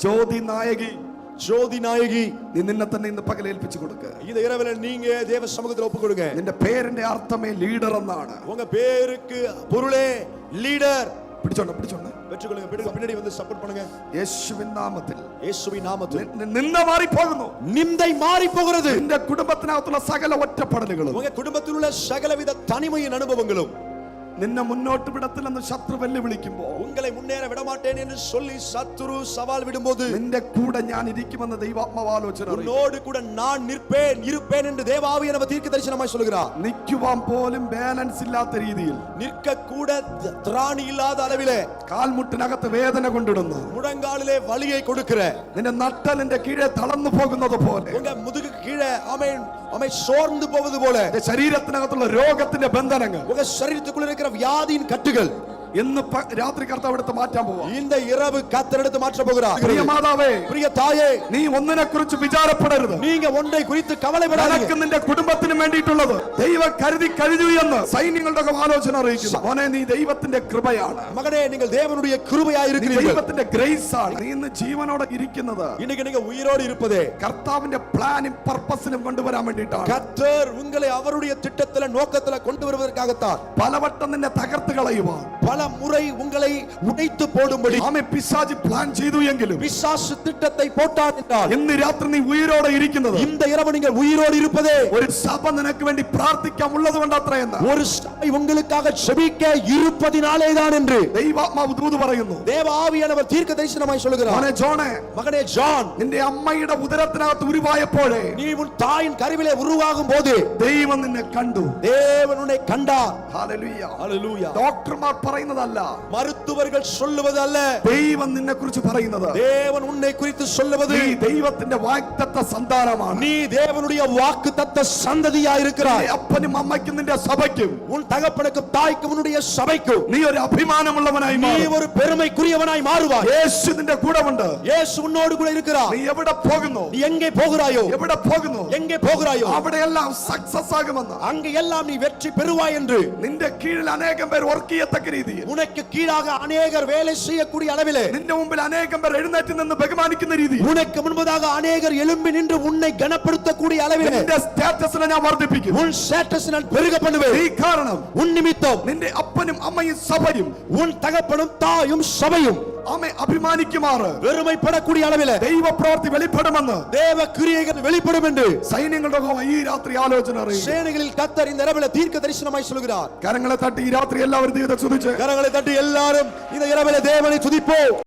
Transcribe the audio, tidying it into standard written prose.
ജ്യോതി നായകി, ஜோதி நாயகி, നീ നിന്നെ തന്നെ ഇന്ന് പകൽ ഏൽപ്പിച്ചു കൊടുക്കുക. இந்த இரவுல நீங்க தேவ சமூகத்துல ஒப்பு கொடுங்க. നിന്റെ പേരിന്റെ അർത്ഥമേ ലീഡർ എന്നാണ്. உங்க பேருக்கு பொருளே லீடர். പിടിച്ചോണ്ട പിടിച്ചോണ്ട வெற்றிக்கொள்ளுங்க. பின்னாடி வந்து சப்போர்ட் பண்ணுங்க. യേശുവിൻ നാമത്തിൽ, യേശുവിൻ നാമത്തിൽ നിന്ദ മാറി പോകുന്നു. நிந்தை மாறி போகிறது. നിന്റെ കുടുംബത്തിനകത്തുള്ള സകല ഒറ്റപ്പെടലുകളും, உங்க குடும்பத்தில் உள்ள சகலவித தனிமையின் அனுபவங்களும் നിന്നെ മുന്നോട്ട് വിടത്തില്ലെന്ന് ശത്രു വെല്ലുവിളിക്കുമ്പോൾ, உங்களை முன்னேற விடமாட்டேன் என்று சொல்லி சத்துரு சவால் விடும்போது, നിന്റെ കൂടെ ഞാൻ ഇരിക്കുമെന്ന് ദൈവാത്മാവ് ആലോചന, உன்னோடு கூட நான் நிற்பேன் இருப்பேன் என்று தேவாவியானவர் தீர்க்க தரிசனமாய் சொல்கிறார். നിൽക്കുവാൻ പോലും ബാലൻസ് ഇല്ലാത്ത രീതിയിൽ, நிற்க கூட திராணி இல்லாத அளவிலே, കാൽമുട്ടിനകത്ത് വേദന കൊണ്ടിടുന്നു, முழங்காலிலே வலியை கொடுக்கிற, നിന്റെ നട്ടലിന്റെ കീഴെ തളർന്നു പോകുന്നത് പോലെ, உங்க முதுகுக்கு கீழே அமை சோர்ந்து போவது போல, ശരീരത്തിനകത്തുള്ള രോഗത്തിന്റെ ബന്ധനങ്ങൾ, உங்க சரீரத்துக்குள்ள இருக்கிற வியாதியின் கட்டுகள் ഇന്ന് രാത്രി കർത്താവ് എടുത്ത് മാറ്റാൻ പോവാ. இந்த இரவு கர்த்தர் எடுத்து மாற்ற போகிறார். പ്രിയ മാതാവേ, പ്രിയ തായേ, നീ ഒന്നിനെ കുറിച്ച് വിചാരപ്പെടരുത്. நீங்க ஒன்றை குறித்து കവലപ്പെടാതെ, നിന്റെ കുടുംബത്തിന് വേണ്ടിയിട്ടുള്ളത് ദൈവം കരുതി കഴിഞ്ഞു എന്ന് സൈന്യങ്ങളുടെ ആലോചന അറിയിക്കുന്നു. മോനെ, നീ ദൈവത്തിന്റെ കൃപയാണ്. மகனே, நீங்கள் தேவனுடைய கிருபையாய் இருக்கிறீர்கள். ദൈവത്തിന്റെ ഗ്രേസ് ആണ്. നീ ഇന്ന് ജീവനോടെ ഇരിക്കുന്നത് இன்னைக்கு நீங்க உயிரோடு இருப்பதே കർത്താവിന്റെ പ്ലാനും പർപ്പസിനും കൊണ്ടുവരാൻ വേണ്ടിയിട്ടാണ്. கர்த்தர் உங்களை அவருடைய திட்டத்தில நோக்கத்தில கொண்டு வருவதற்காகத்தான். പലവട്ടം നിന്നെ തകർത്ത് കളയുവാൻ, பல முறை உங்களை உடைத்து போடும்படி ആമേ പിശാചി പ്ലാൻ ചെയ്തു എങ്കിലും, பிசாசு திட்டத்தை போட்டான் என்றால், ഇന്ന് രാത്രി നീ ഉയിരോടെ ഇരിക്കുന്നത്, இந்த இரவு நீங்கள் உயிரோடு இருப்பதே ഒരു സഭ നിനക്ക് വേണ്ടി പ്രാർത്ഥിക്കാൻ ഉള്ളത് കൊണ്ടത്രയെന്ന്, ஒரு சபை உங்களுக்காக ஜெபிக்க இருப்பதினாலே தான் என்று ദൈവാത്മാവ് ദൂത് പറയുന്നു. தேவ ஆவியானவர் தீர்க்க தரிசனமாய் சொல்கிறார். മോനെ ജോണേ, மகனே ஜான், നിന്റെ അമ്മയുടെ ഉദരത്തിനകത്ത് ഉരുവായപ്പോഴേ, நீ உன் தாயின் கருவிலே உருவாகும் போது ദൈവം നിന്നെ കണ്ടു. தேவன் உன்னை கண்டார். ഹല്ലേലൂയ. ஹல்லேலூயா. ഡോക്ടർമാർ പറയുന്നതല്ല, மருத்துவர்கள் சொல்லுவது அல்ல, ദൈവം നിന്നെ കുറിച്ച് പറയുന്നത്. தேவன் உன்னை குறித்து சொல்லுவது, നീ ദൈവത്തിന്റെ വാഗ്ദത്ത സന്താനമാണ്. நீ தேவனுடைய வாக்குத்தத்த சந்ததியாய் இருக்கிறாய். അപ്പനും അമ്മയ്ക്കും നിന്റെ സഭയ്ക്കും, உன் தகப்பனுக்கும் தாய்க்கும் உன்னுடைய சபைக்கும் നീ ഒരു അഭിമാനമുള്ളവനായി நீ മാറും. ஒரு பெருமைக்குரியவனாய் மாறுவாய். യേശു നിന്റെ കൂടെ ഉണ്ട്. இயேசு உன்னோடு கூட இருக்கிறார். നീ എവിടെ പോകുന്നു, நீ எங்கே போகிறாயோ, എവിടെ പോകുന്നു, எங்கே போகிறாயோ, അവിടെയെല്ലാം സക്സസ് ആകുമെന്ന്, அங்கே எல்லாம் நீ வெற்றி பெறுவாய் என்று, നിന്റെ കീഴിൽ അനേകം പേർ വർക്ക് ചെയ്യത്തക്ക രീതിയിൽ, உனக்கு கீழாக அநேகர் வேலை செய்யக்கூடிய அளவிலே, നിന്റെ മുമ്പിൽ അനേകം പേർ എഴുന്നേറ്റ് നിന്ന് ബഹുമാനിക്കുന്ന രീതിയിൽ, உனக்கு முன்பதாக அநேகர் எழும்பி நின்று உன்னை கனப்படுத்தக்கூடிய அளவிலே നിന്റെ സ്റ്റാറ്റസിനെ ഞാൻ വർദ്ധിപ്പിക്കും. உன் ஸ்டேட்டஸ் நான் பெருக பண்ணுவேன். ഈ കാരണം உன் நிமித்தம் നിന്റെ അപ്പനും അമ്മയും സഭയും, உன் தகப்பனும் தாயும் சபையும் ആമേ അഭിമാനിക്കുമാറ് பெருமைப்படக்கூடிய அளவிலே ദൈവപ്രവൃത്തി വെളിപ്പെടുമെന്ന് தேவ கிரியைகள் வெளிப்படும் என்று സൈന്യങ്ങളുടെ യഹോവ ഈ രാത്രി ആലോചന അറിയിച്ചു. சேனைகளில் கர்த்தர் இந்த இரவிலே தீர்க்க தரிசனமாய் சொல்கிறார். കരങ്ങളെ തട്ടി ഈ രാത്രി എല്ലാവരും ദൈവത്തെ സ്തുതിച്ച് கரங்களை தட்டி எல்லாரும் இந்த இரவிலே தேவனை துதிப்போம்.